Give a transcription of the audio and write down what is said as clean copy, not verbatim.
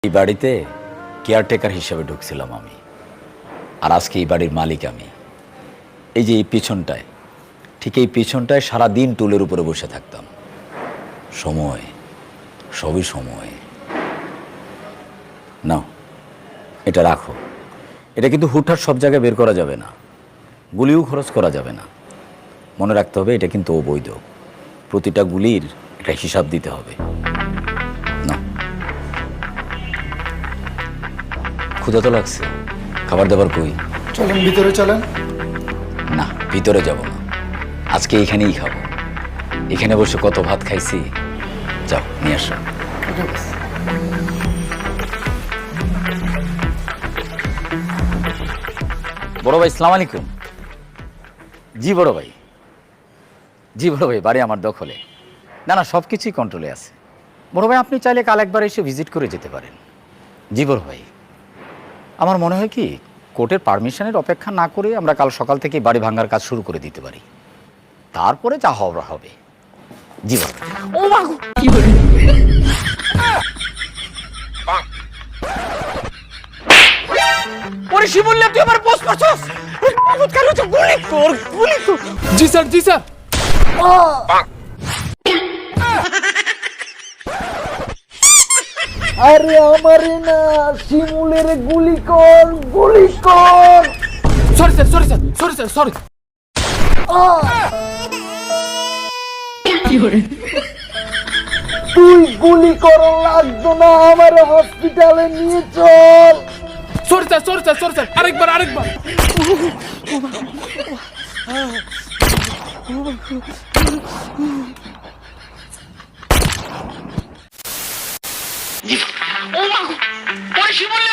এই বাড়িতে কেয়ারটেকার হিসেবে ঢুকছিলাম আমি, আর আজকে এই বাড়ির মালিক আমি। এই যে এই পিছনটায়, ঠিক এই পিছনটায় সারাদিন টুলের উপরে বসে থাকতাম। সময়, সবই সময়। নাও, এটা রাখো। এটা কিন্তু হুটহাট সব জায়গায় বের করা যাবে না, গুলিও খরচ করা যাবে না। মনে রাখতে হবে এটা কিন্তু অবৈধ। প্রতিটা গুলির একটা হিসাব দিতে হবে। না, ক্ষুধা তো লাগছে, খাবার দাবার কই? চলেন ভিতরে চলেন। না, ভিতরে যাব না, আজকে এখানেই খাবো। এখানে বসে কত ভাত খাইছি। যাও নিয়ে আসো। বড় ভাই, সালাম আলাইকুম। জি বড় ভাই, জি বড় ভাই, বাড়ি আমার দখলে। না না, সব কিছুই কন্ট্রোলে আছে। বড় ভাই, আপনি চাইলে কাল একবার এসে ভিজিট করে যেতে পারেন। জি বড় ভাই, আমার মনে হয় কি কোর্টের পারমিশনের অপেক্ষা না করে আমরা কাল সকাল থেকে বাড়ি ভাঙার কাজ শুরু করে দিতে পারি, তারপরে যা হওয়ার হবে। জি বড় ভাই। ও মা গো, কি বলে? ওরে শিমুল্লা, তুই আমার পোস্ট করছস? কালো তো গুলি কর, গুলি কর। জি স্যার, জি স্যার। আরে আমারে না, শিমুলের গুলি কর, গুলি কর। Sorry sir, sorry sir, sorry sir, sorry. তুই গুলি কর লাগতো না, আমার হসপিটালে নিয়ে চল। Sorry sir, sorry sir, sorry sir, আরেকবার, আরেকবার। ও মা গো, ওরে শিমুল্লা,